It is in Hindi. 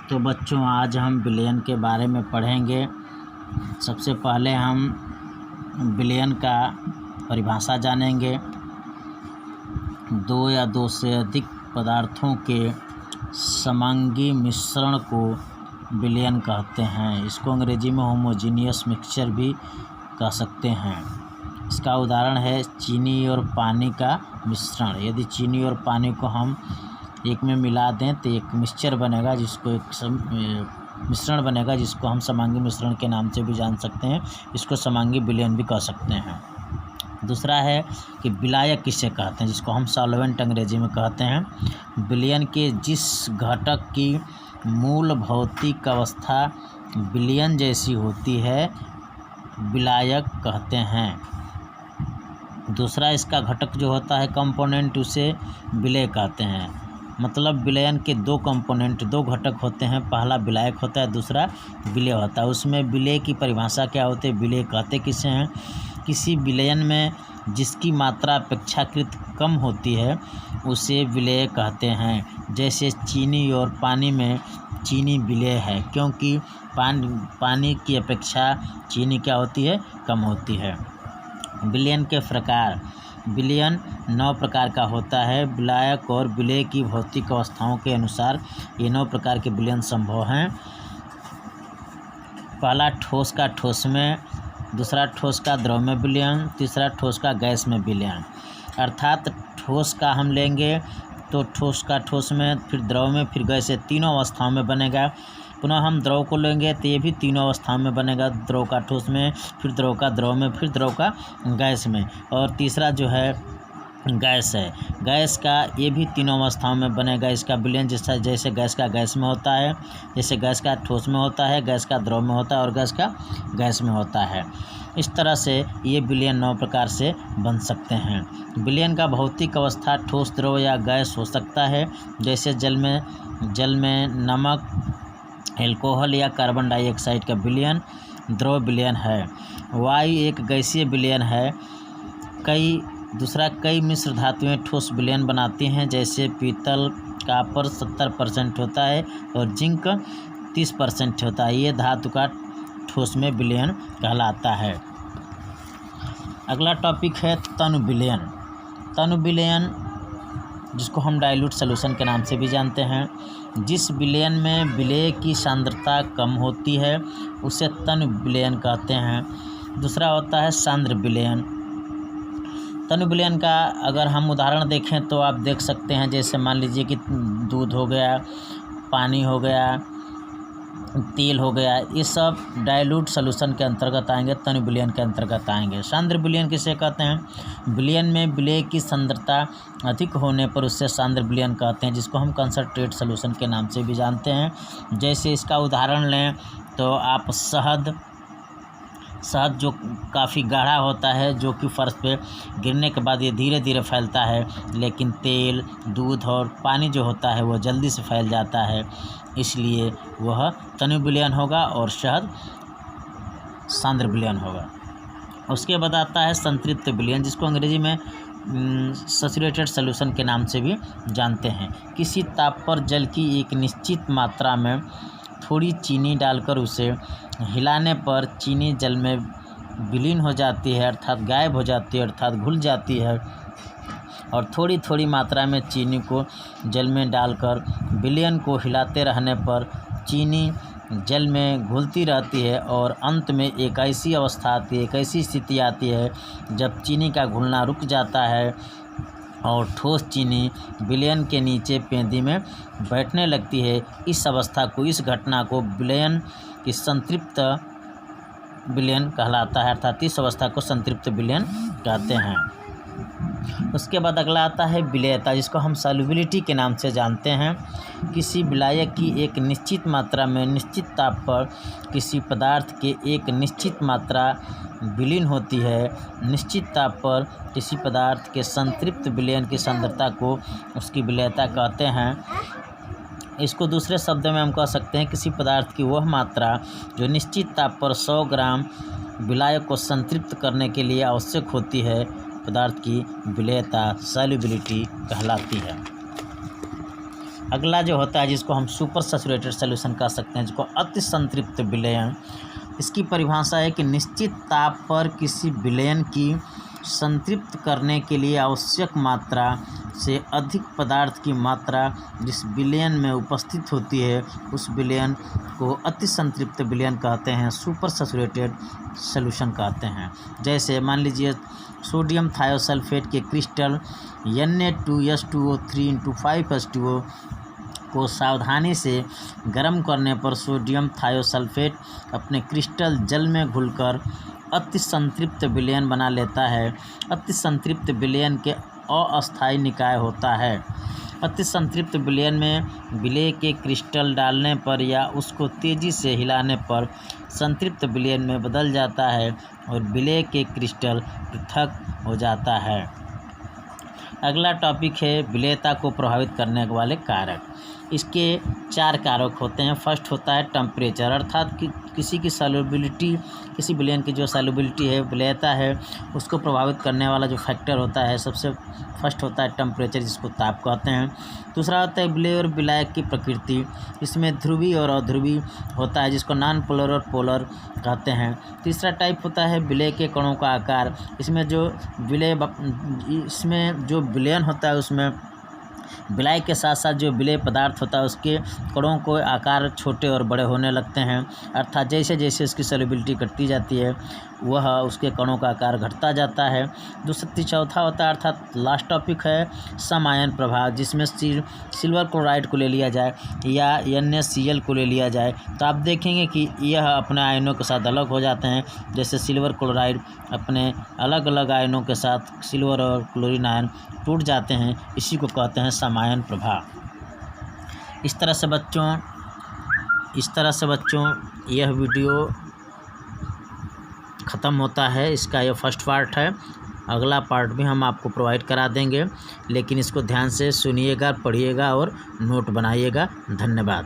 तो बच्चों, आज हम विलयन के बारे में पढ़ेंगे। सबसे पहले हम विलयन का परिभाषा जानेंगे। दो या दो से अधिक पदार्थों के समांगी मिश्रण को विलयन कहते हैं। इसको अंग्रेजी में होमोजीनियस मिक्सचर भी कह सकते हैं। इसका उदाहरण है चीनी और पानी का मिश्रण। यदि चीनी और पानी को हम एक में मिला दें तो एक मिक्सचर बनेगा, मिश्रण बनेगा, जिसको हम समांगी मिश्रण के नाम से भी जान सकते हैं। इसको समांगी विलयन भी कह सकते हैं। दूसरा है कि विलायक किसे कहते हैं, जिसको हम सॉल्वेंट अंग्रेजी में कहते हैं। विलयन के जिस घटक की मूल भौतिक अवस्था विलयन जैसी होती है, विलायक कहते हैं। दूसरा इसका घटक जो होता है कंपोनेंट, उसे विलेय कहते हैं। मतलब विलयन के दो कंपोनेंट, दो घटक होते हैं। पहला विलायक होता है, दूसरा विलेय होता है। उसमें विलेय की परिभाषा क्या होती है, विलेय कहते किसे हैं? किसी विलयन में जिसकी मात्रा अपेक्षाकृत कम होती है उसे विलेय कहते हैं। जैसे चीनी और पानी में चीनी विलेय है, क्योंकि पानी की अपेक्षा चीनी क्या होती है, कम होती है। विलयन के प्रकार। विलयन 9 प्रकार का होता है। विलायक और विलेय की भौतिक अवस्थाओं के अनुसार ये 9 प्रकार के विलयन संभव हैं। पहला ठोस का ठोस में, दूसरा ठोस का द्रव में विलयन, तीसरा ठोस का गैस में विलयन। अर्थात ठोस का हम लेंगे तो ठोस का ठोस में, फिर द्रव में, फिर गैस, से तीनों अवस्थाओं में बनेगा। पुनः हम द्रव को लेंगे तो ये भी तीनों अवस्थाओं में बनेगा। द्रव का ठोस में, फिर द्रव का द्रव में, फिर द्रव का गैस में। और तीसरा जो है गैस है। गैस का ये भी तीनों अवस्थाओं में बनेगा। इसका विलयन जैसे गैस का गैस में होता है, जैसे गैस का ठोस में होता है, गैस का द्रव में होता है और गैस का गैस में होता है। इस तरह से ये विलयन 9 प्रकार से बन सकते हैं। विलयन का भौतिक अवस्था ठोस, द्रव या गैस हो सकता है। जैसे जल में नमक, एल्कोहल या कार्बन डाइऑक्साइड का विलयन द्रव विलयन है। वायु एक गैसीय विलयन है। कई मिश्र धातुएं ठोस विलयन बनाती हैं। जैसे पीतल, कॉपर 70% होता है और जिंक 30% होता है। ये धातु का ठोस में विलयन कहलाता है। अगला टॉपिक है तनु विलयन। तनु विलयन, जिसको हम डाइल्यूट सॉल्यूशन के नाम से भी जानते हैं। जिस विलयन में विलेय की सांद्रता कम होती है उसे तनु विलयन कहते हैं। दूसरा होता है सांद्र विलयन। तनु विलयन का अगर हम उदाहरण देखें तो आप देख सकते हैं, जैसे मान लीजिए कि दूध हो गया, पानी हो गया, तेल हो गया, ये सब डाइल्यूट सॉल्यूशन के अंतर्गत आएंगे, तनु विलयन के अंतर्गत आएंगे। सांद्र विलयन किसे कहते हैं? विलयन में विलेय की सांद्रता अधिक होने पर उससे सांद्र विलयन कहते हैं, जिसको हम कंसंट्रेट सॉल्यूशन के नाम से भी जानते हैं। जैसे इसका उदाहरण लें तो आप शहद जो काफ़ी गाढ़ा होता है, जो कि फर्श पे गिरने के बाद ये धीरे धीरे फैलता है, लेकिन तेल, दूध और पानी जो होता है वो जल्दी से फैल जाता है, इसलिए वह तनु विलयन होगा और शहद सांद्र विलयन होगा। उसके बाद आता है संतृप्त विलयन, जिसको अंग्रेजी में सैचुरेटेड सॉल्यूशन के नाम से भी जानते हैं। किसी ताप पर जल की एक निश्चित मात्रा में थोड़ी चीनी डालकर उसे हिलाने पर चीनी जल में विलीन हो जाती है, अर्थात गायब हो जाती है, अर्थात घुल जाती है। और थोड़ी थोड़ी मात्रा में चीनी को जल में डालकर विलयन को हिलाते रहने पर चीनी जल में घुलती रहती है और अंत में एक ऐसी अवस्था आती है, एक ऐसी स्थिति आती है जब चीनी का घुलना रुक जाता है और ठोस चीनी विलयन के नीचे पेंदी में बैठने लगती है। इस अवस्था को, इस घटना को विलयन की संतृप्त विलयन कहलाता है, अर्थात इस अवस्था को संतृप्त विलयन कहते हैं। उसके बाद अगला आता है विलेयता, जिसको हम सॉल्युबिलिटी के नाम से जानते हैं। किसी विलायक की एक निश्चित मात्रा में निश्चित ताप पर किसी पदार्थ के एक निश्चित मात्रा विलीन होती है। निश्चित ताप पर किसी पदार्थ के संतृप्त विलयन की सांद्रता को उसकी विलेयता कहते हैं। इसको दूसरे शब्दों में हम कह सकते हैं किसी पदार्थ की वह मात्रा जो निश्चित ताप पर 100 ग्राम विलायक को संतृप्त करने के लिए आवश्यक होती है, पदार्थ की विलेयता सॉल्युबिलिटी कहलाती है। अगला जो होता है जिसको हम सुपर सैचुरेटेड सॉल्यूशन कह सकते हैं, जिसको अति संतृप्त विलयन। इसकी परिभाषा है कि निश्चित ताप पर किसी विलयन की संतृप्त करने के लिए आवश्यक मात्रा से अधिक पदार्थ की मात्रा जिस विलयन में उपस्थित होती है उस विलयन को अति संतृप्त विलयन कहते हैं, सुपर सैचुरेटेड सॉल्यूशन कहते हैं। जैसे मान लीजिए सोडियम थायोसल्फेट के क्रिस्टल Na2S2O3 × 5H2O को सावधानी से गर्म करने पर सोडियम थायोसल्फेट अपने क्रिस्टल जल में घुलकर अति संतृप्त विलयन बना लेता है। अति संतृप्त विलयन के अस्थायी निकाय होता है। अति संतृप्त विलयन में विलेय के क्रिस्टल डालने पर या उसको तेज़ी से हिलाने पर संतृप्त विलयन में बदल जाता है और विलेय के क्रिस्टल पृथक हो जाता है। अगला टॉपिक है विलेयता को प्रभावित करने वाले कारक। इसके 4 कारक होते हैं। फर्स्ट होता है टेम्परेचर, अर्थात कि किसी की सॉल्युबिलिटी, किसी विलयन की जो सॉल्युबिलिटी है, विलेयता है, उसको प्रभावित करने वाला जो फैक्टर होता है सबसे फर्स्ट होता है टेम्परेचर, जिसको ताप कहते हैं। दूसरा होता है विलेय और विलायक की प्रकृति, इसमें ध्रुवी और अध्रुवी होता है, जिसको नॉन पोलर और पोलर कहते हैं। तीसरा टाइप होता है विलेय के कणों का आकार, इसमें जो विलयन होता है उसमें विलायक के साथ साथ जो विलेय पदार्थ होता है उसके कणों को आकार छोटे और बड़े होने लगते हैं, अर्थात जैसे जैसे उसकी सॉल्युबिलिटी घटती जाती है वह उसके कणों का आकार घटता जाता है। चौथा होता है अर्थात लास्ट टॉपिक है सम आयन प्रभाव, जिसमें सिल्वर क्लोराइड को ले लिया जाए या NaCl को ले लिया जाए तो आप देखेंगे कि यह अपने आयनों के साथ अलग हो जाते हैं। जैसे सिल्वर क्लोराइड अपने अलग अलग आयनों के साथ सिल्वर और क्लोरीन आयन टूट जाते हैं, इसी को कहते हैं सम आयन प्रभाव। इस तरह से बच्चों यह वीडियो ख़त्म होता है। इसका यह फर्स्ट पार्ट है, अगला पार्ट भी हम आपको प्रोवाइड करा देंगे, लेकिन इसको ध्यान से सुनिएगा, पढ़िएगा और नोट बनाइएगा। धन्यवाद।